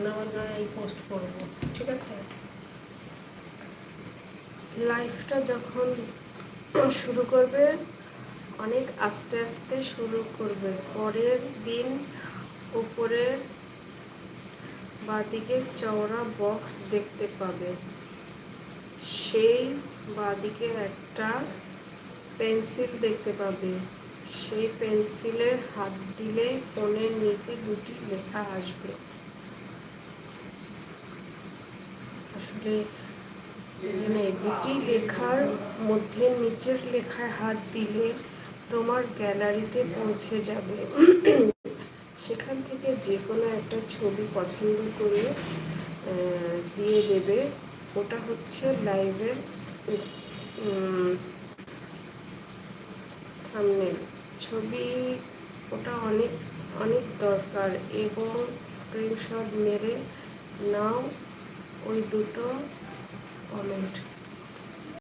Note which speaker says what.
Speaker 1: রান্না বান্না এই পোস্ট করব, ঠিক আছে? লাইফটা যখন শুরু করবে অনেক আস্তে আস্তে শুরু করবে। পরের দিন উপরের বাঁদিকে চওড়া বক্স দেখতে পাবে, সেই বাঁদিকে একটা পেন্সিল দেখতে পাবে। সেই পেন্সিলে হাত দিলে ফোনের নিচে দুটি লেখা আসবে। আসলে জানে দুটি লেখার মধ্যে নিচের লেখায় হাত দিলে তোমার গ্যালারিতে পৌঁছে যাবে। সেখান থেকে যে কোনো একটা ছবি পছন্দ করে দিয়ে দেবে। ওটা হচ্ছে লাইভের থাম্বনেল ছবি। ওটা অনেক অনেক দরকার এবং স্ক্রিনশট মেরে নাও ওই দুটো